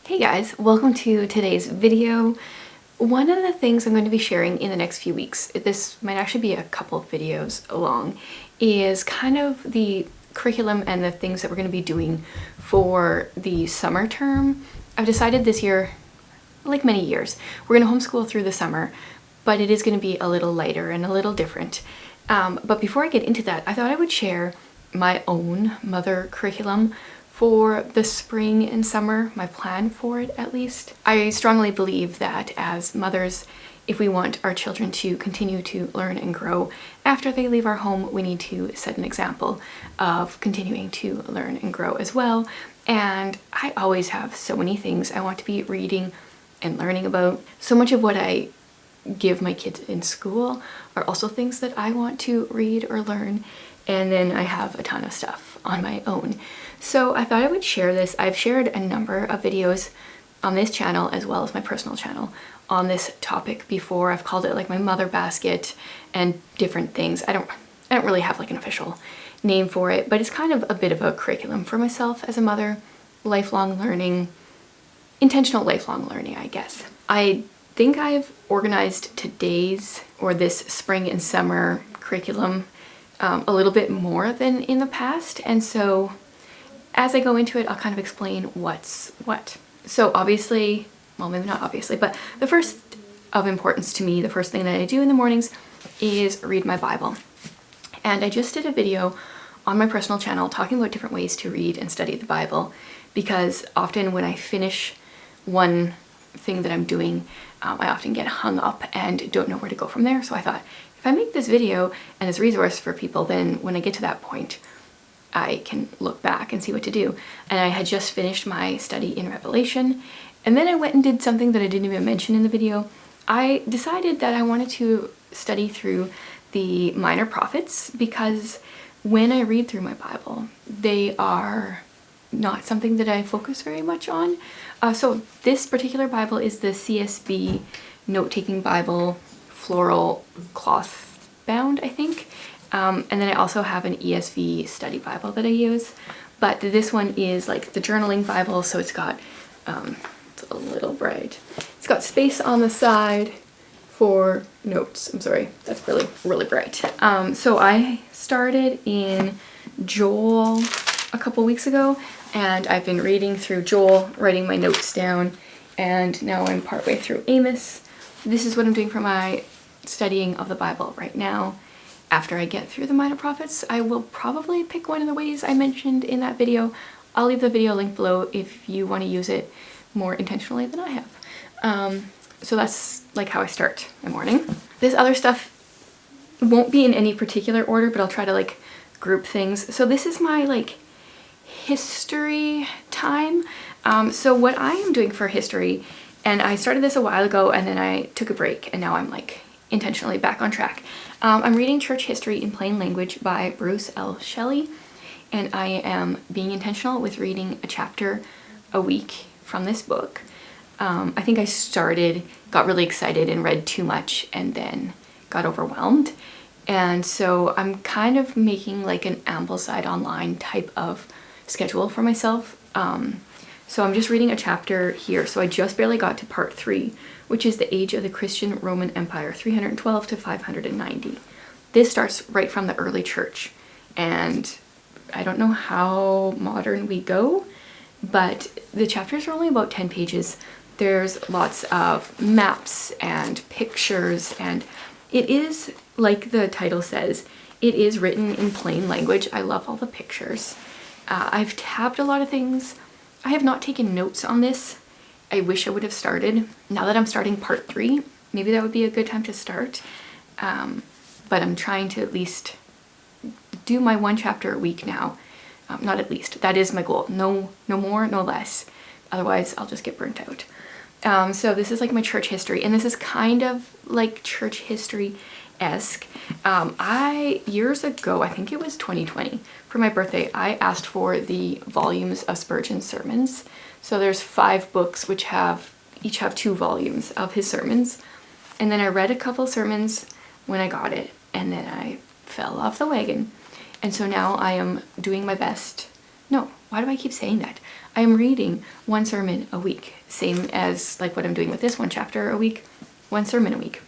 Hey guys, welcome to today's video. One of the things I'm going to be sharing in the next few weeks, this might actually be a couple of videos long, is kind of the curriculum and the things that we're going to be doing for the summer term. I've decided this year, like many years, we're going to homeschool through the summer, but it is going to be a little lighter and a little different. But before I get into that, I thought I would share my own mother curriculum for the spring and summer, my plan for it at least. I strongly believe that as mothers, if we want our children to continue to learn and grow after they leave our home, we need to set an example of continuing to learn and grow as well. And I always have so many things I want to be reading and learning about. So much of what I give my kids in school are also things that I want to read or learn. And then I have a ton of stuff on my own. So I thought I would share this. I've shared a number of videos on this channel as well as my personal channel on this topic before. I've called it like my mother basket and different things. I don't really have like an official name for it, but it's kind of a bit of a curriculum for myself as a mother, lifelong learning, intentional lifelong learning, I guess. I think I've organized today's or this spring and summer curriculum a little bit more than in the past, and so as I go into it, I'll kind of explain what's what. So obviously, well, maybe not obviously, but the first of importance to me, the first thing that I do in the mornings is read my Bible. And I just did a video on my personal channel talking about different ways to read and study the Bible, because often when I finish one thing that I'm doing, I often get hung up and don't know where to go from there. So I thought, if I make this video and this resource for people, then when I get to that point, I can look back and see what to do. And I had just finished my study in Revelation, and then I went and did something that I didn't even mention in the video. I decided that I wanted to study through the minor prophets, because when I read through my Bible, they are not something that I focus very much on. So this particular Bible is the CSB note-taking Bible, floral cloth bound, I think. And then I also have an ESV study Bible that I use, but this one is like the journaling Bible, so it's got, it's a little bright. It's got space on the side for notes. I'm sorry, that's really, really bright. So I started in Joel a couple weeks ago, and I've been reading through Joel, writing my notes down, and now I'm partway through Amos. This is what I'm doing for my studying of the Bible right now. After I get through the minor prophets, I will probably pick one of the ways I mentioned in that video. I'll leave the video link below if you want to use it more intentionally than I have. So that's like how I start my morning. This other stuff won't be in any particular order, but I'll try to like group things. So this is my like history time. So what I am doing for history, and I started this a while ago and then I took a break, and now I'm like intentionally back on track. I'm reading Church History in Plain Language by Bruce L. Shelley, and I am being intentional with reading a chapter a week from this book. I think I got really excited and read too much and then got overwhelmed. And so I'm kind of making like an Ambleside Online type of schedule for myself. So I'm just reading a chapter here. So I just barely got to part 3, which is the age of the Christian Roman Empire, 312 to 590. This starts right from the early church, and I don't know how modern we go, but the chapters are only about 10 pages. There's lots of maps and pictures, and it is, like the title says, it is written in plain language. I love all the pictures. I've tabbed a lot of things. I have not taken notes on this. I wish I would have started. Now that I'm starting part 3, maybe that would be a good time to start. But I'm trying to at least do my one chapter a week now. Not at least, that is my goal. No more, no less. Otherwise, I'll just get burnt out. So this is like my church history, and this is kind of like church history-esque. Years ago, I think it was 2020, for my birthday, I asked for the volumes of Spurgeon's sermons. So there's 5 books which each have 2 volumes of his sermons. And then I read a couple sermons when I got it, and then I fell off the wagon. And so now I am doing my best. No, why do I keep saying that? I am reading one sermon a week, same as like what I'm doing with this, one chapter a week, one sermon a week.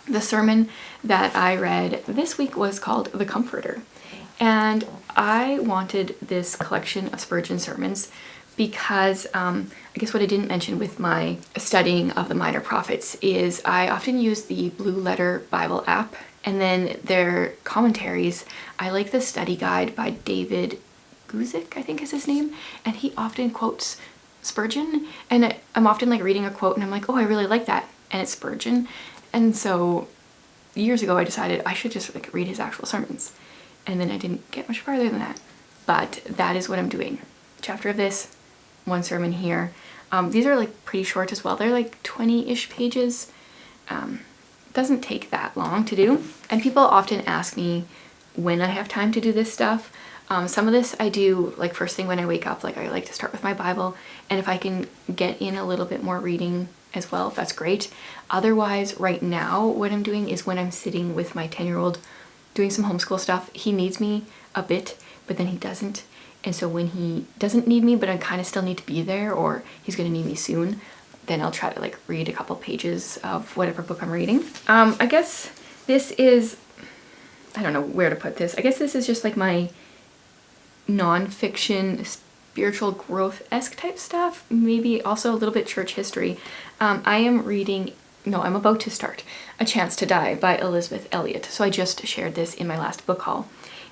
The sermon that I read this week was called The Comforter. And I wanted this collection of Spurgeon sermons because I guess what I didn't mention with my studying of the minor prophets is I often use the Blue Letter Bible app, and then their commentaries. I like the study guide by David Guzik, I think is his name, and he often quotes Spurgeon, and I'm often like reading a quote and I'm like, oh, I really like that, and it's Spurgeon. And so years ago I decided I should just like read his actual sermons, and then I didn't get much farther than that. But that is what I'm doing. Chapter of this, one sermon here. These are like pretty short as well. They're like 20-ish pages. Doesn't take that long to do. And people often ask me when I have time to do this stuff. Some of this I do like first thing when I wake up. Like I like to start with my Bible, and if I can get in a little bit more reading as well, that's great. Otherwise, right now what I'm doing is when I'm sitting with my 10-year-old doing some homeschool stuff, he needs me a bit, but then he doesn't. And so when he doesn't need me, but I kind of still need to be there, or he's going to need me soon, then I'll try to like read a couple pages of whatever book I'm reading. I guess this is, I don't know where to put this. I guess this is just like my nonfiction, spiritual growth-esque type stuff. Maybe also a little bit church history. I am reading, no, I'm about to start A Chance to Die by Elizabeth Elliot. So I just shared this in my last book haul.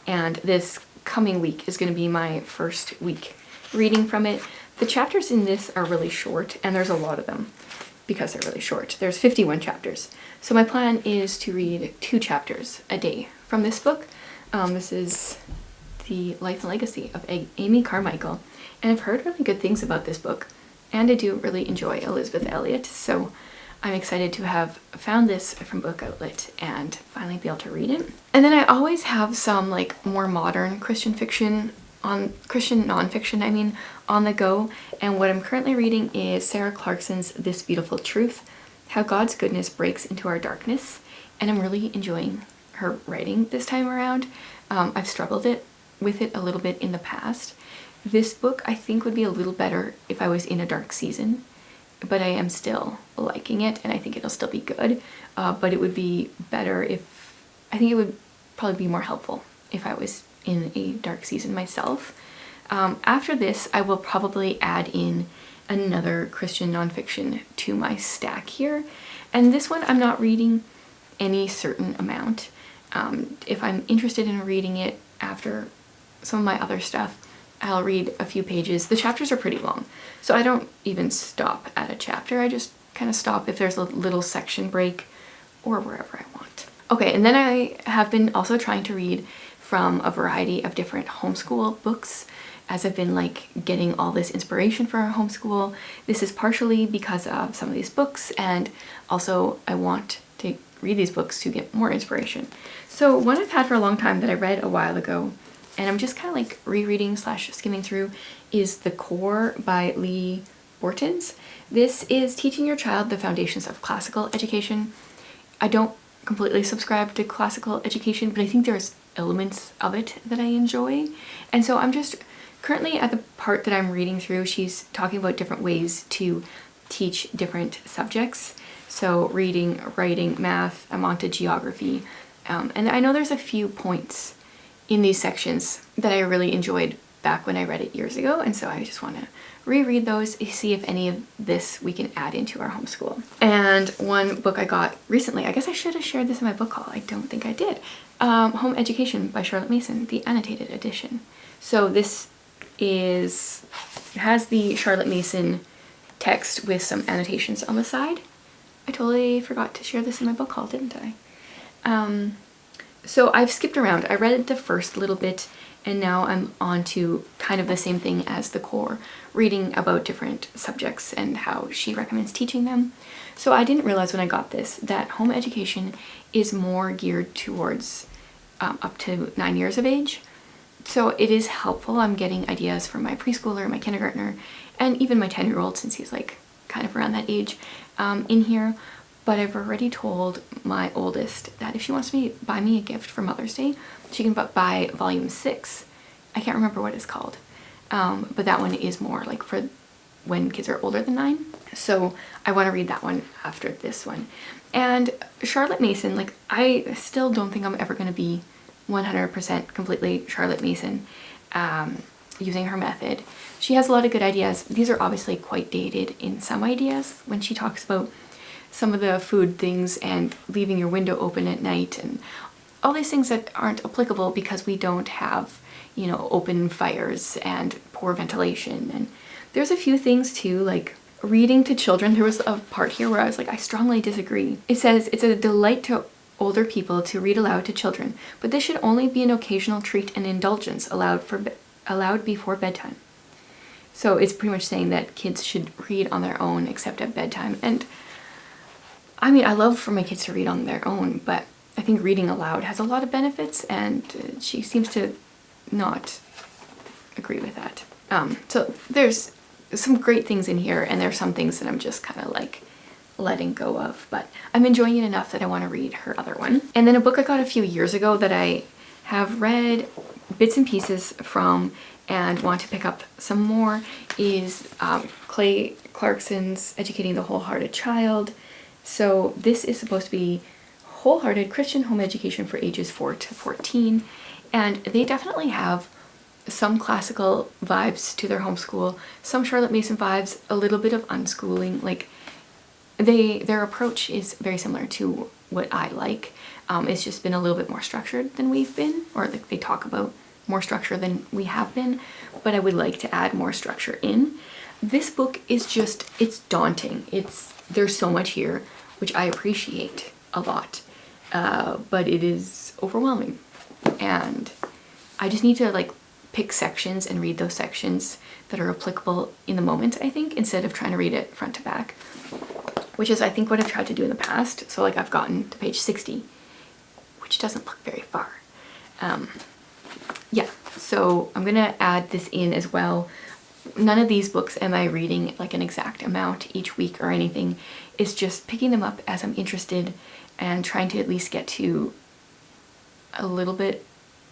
And this coming week is going to be my first week reading from it. The chapters in this are really short, and there's a lot of them because they're really short. There's 51 chapters. So my plan is to read 2 chapters a day from this book. This is The Life and Legacy of Amy Carmichael, and I've heard really good things about this book, and I do really enjoy Elizabeth Elliot, so I'm excited to have found this from Book Outlet and finally be able to read it. And then I always have some like more modern Christian nonfiction, on the go. And what I'm currently reading is Sarah Clarkson's This Beautiful Truth, How God's Goodness Breaks into Our Darkness. And I'm really enjoying her writing this time around. I've struggled with it a little bit in the past. This book I think would be a little better if I was in a dark season, but I am still liking it, and I think it'll still be good. But it would be better I think it would probably be more helpful if I was in a dark season myself. After this, I will probably add in another Christian nonfiction to my stack here. And this one I'm not reading any certain amount. If I'm interested in reading it after some of my other stuff, I'll read a few pages. The chapters are pretty long, so I don't even stop at a chapter. I just kind of stop if there's a little section break or wherever I want. Okay, and then I have been also trying to read from a variety of different homeschool books as I've been like getting all this inspiration for our homeschool. This is partially because of some of these books, and also I want to read these books to get more inspiration. So one I've had for a long time that I read a while ago, and I'm just kind of like rereading / skimming through, is The Core by Lee Bortons. This is teaching your child the foundations of classical education. I don't completely subscribe to classical education, but I think there's elements of it that I enjoy. And so I'm just currently at the part that I'm reading through. She's talking about different ways to teach different subjects. So reading, writing, math, I'm on to geography. And I know there's a few points in these sections that I really enjoyed back when I read it years ago, and so I just want to reread those, see if any of this we can add into our homeschool. And one book I got recently, I guess I should have shared this in my book haul, I don't think I did, Home Education by Charlotte Mason, the annotated edition. So this has the Charlotte Mason text with some annotations on the side. I totally forgot to share this in my book haul, didn't I? So I've skipped around. I read the first little bit, and now I'm on to kind of the same thing as The Core, reading about different subjects and how she recommends teaching them. So I didn't realize when I got this that home education is more geared towards up to 9 years of age. So it is helpful. I'm getting ideas from my preschooler, my kindergartner, and even my 10-year-old, since he's like kind of around that age, in here. But I've already told my oldest that if she wants to buy me a gift for Mother's Day, she can buy volume 6. I can't remember what it's called. but that one is more like for when kids are older than 9. So I want to read that one after this one. And Charlotte Mason, like, I still don't think I'm ever going to be 100% completely Charlotte Mason using her method. She has a lot of good ideas. These are obviously quite dated in some ideas when she talks about some of the food things and leaving your window open at night and all these things that aren't applicable because we don't have, you know, open fires and poor ventilation. And there's a few things too, like reading to children. There was a part here where I was like, I strongly disagree. It says it's a delight to older people to read aloud to children, but this should only be an occasional treat and indulgence allowed before bedtime. So it's pretty much saying that kids should read on their own except at bedtime. And I mean, I love for my kids to read on their own, but I think reading aloud has a lot of benefits, and she seems to not agree with that. So there's some great things in here, and there's some things that I'm just kind of like letting go of, but I'm enjoying it enough that I want to read her other one. And then a book I got a few years ago that I have read bits and pieces from and want to pick up some more is Clay Clarkson's Educating the Wholehearted Child. So this is supposed to be wholehearted Christian home education for ages 4 to 14, and they definitely have some classical vibes to their homeschool, some Charlotte Mason vibes, a little bit of unschooling. Like their approach is very similar to what I like. It's just been a little bit more structured than we've been, or like they talk about more structure than we have been, but I would like to add more structure in. This book is just, it's daunting. There's so much here, which I appreciate a lot, but it is overwhelming. And I just need to like pick sections and read those sections that are applicable in the moment, I think, instead of trying to read it front to back, which is I think what I've tried to do in the past. So like I've gotten to page 60, which doesn't look very far. Yeah, so I'm gonna add this in as well. None of these books am I reading like an exact amount each week or anything. It's just picking them up as I'm interested and trying to at least get to a little bit,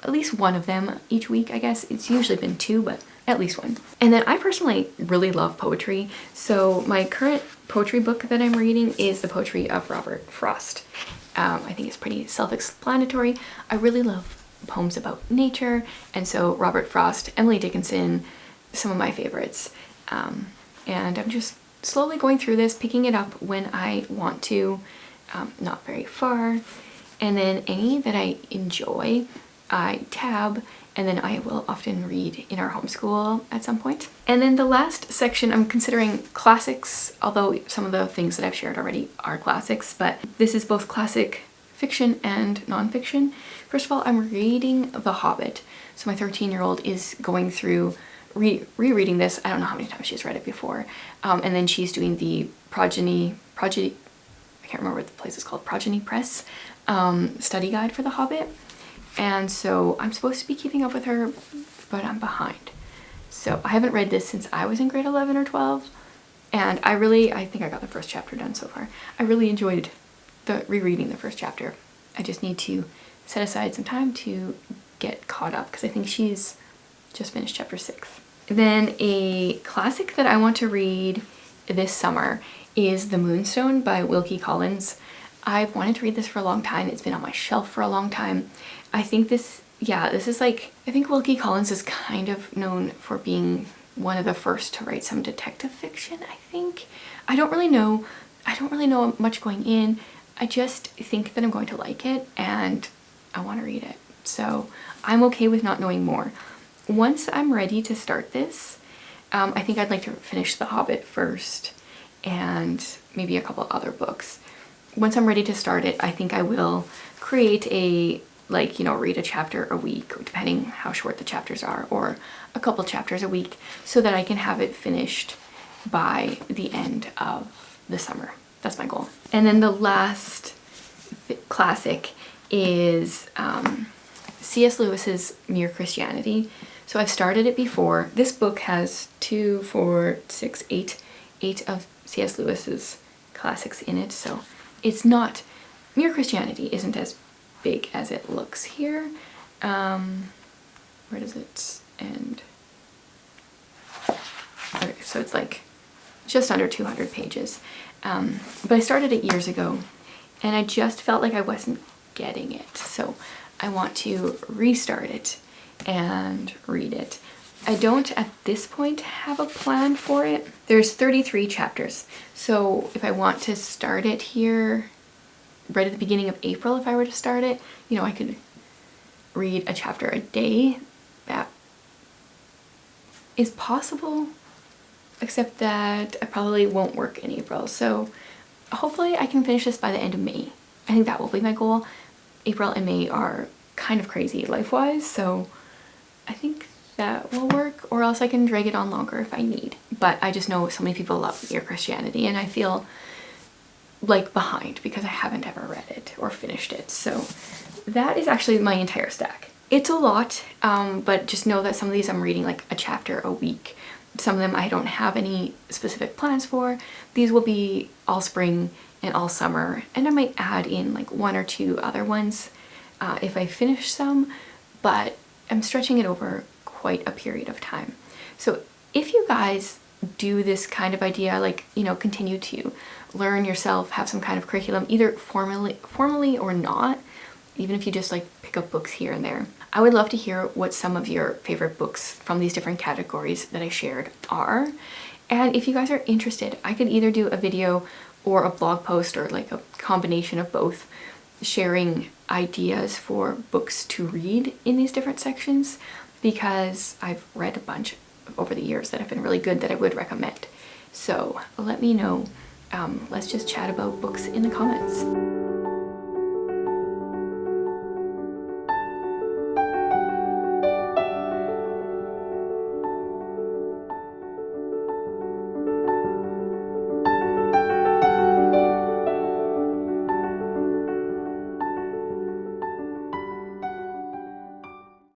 at least one of them each week, I guess. It's usually been 2, but at least one. And then I personally really love poetry. So my current poetry book that I'm reading is the poetry of Robert Frost. I think it's pretty self-explanatory. I really love poems about nature, and so Robert Frost, Emily Dickinson, some of my favorites. And I'm just slowly going through this, picking it up when I want to, not very far. And then any that I enjoy, I tab, and then I will often read in our homeschool at some point. And then the last section, I'm considering classics, although some of the things that I've shared already are classics, but this is both classic fiction and nonfiction. First of all, I'm reading The Hobbit. So my 13-year-old is going through rereading this. I don't know how many times she's read it before. And then she's doing the Progeny, I can't remember what the place is called, Progeny Press study guide for The Hobbit. And so I'm supposed to be keeping up with her, but I'm behind. So I haven't read this since I was in grade 11 or 12. And I think I got the first chapter done so far. I really enjoyed rereading the first chapter. I just need to set aside some time to get caught up because I think she's just finished chapter 6. Then a classic that I want to read this summer is The Moonstone by Wilkie Collins. I've wanted to read this for a long time. It's been on my shelf for a long time. I think this is like, I think Wilkie Collins is kind of known for being one of the first to write some detective fiction, I think. I don't really know much going in. I just think that I'm going to like it and I want to read it. So I'm okay with not knowing more. Once I'm ready to start this, I think I'd like to finish The Hobbit first and maybe a couple other books. Once I'm ready to start it, I think I will create a, read a chapter a week, depending how short the chapters are, or a couple chapters a week, so that I can have it finished by the end of the summer. That's my goal. And then the last classic is C.S. Lewis's Mere Christianity. So I've started it before. This book has 8 of C.S. Lewis's classics in it, so it's not, Mere Christianity isn't as big as it looks here. Where does it end? Okay, so it's like just under 200 pages. But I started it years ago and I just felt like I wasn't getting it. So I want to restart it and read it. I don't at this point have a plan for it. There's 33 chapters. So if I want to start it here right at the beginning of April, if I were to start it, you know, I could read a chapter a day. That is possible, except that I probably won't work in April. So hopefully I can finish this by the end of May. I think that will be my goal. April and May are kind of crazy life-wise, so I think that will work, or else I can drag it on longer if I need. But I just know so many people love Mere Christianity and I feel like behind because I haven't ever read it or finished it. So that is actually my entire stack. It's a lot, but just know that some of these I'm reading like a chapter a week. Some of them I don't have any specific plans for. These will be all spring and all summer, and I might add in like 1 or 2 other ones if I finish some, but I'm stretching it over quite a period of time. So if you guys do this kind of idea, like, you know, continue to learn yourself, have some kind of curriculum, either formally or not, even if you just like pick up books here and there, I would love to hear what some of your favorite books from these different categories that I shared are. And if you guys are interested, I could either do a video or a blog post or like a combination of both, sharing ideas for books to read in these different sections, because I've read a bunch over the years that have been really good that I would recommend. So let me know. Let's just chat about books in the comments.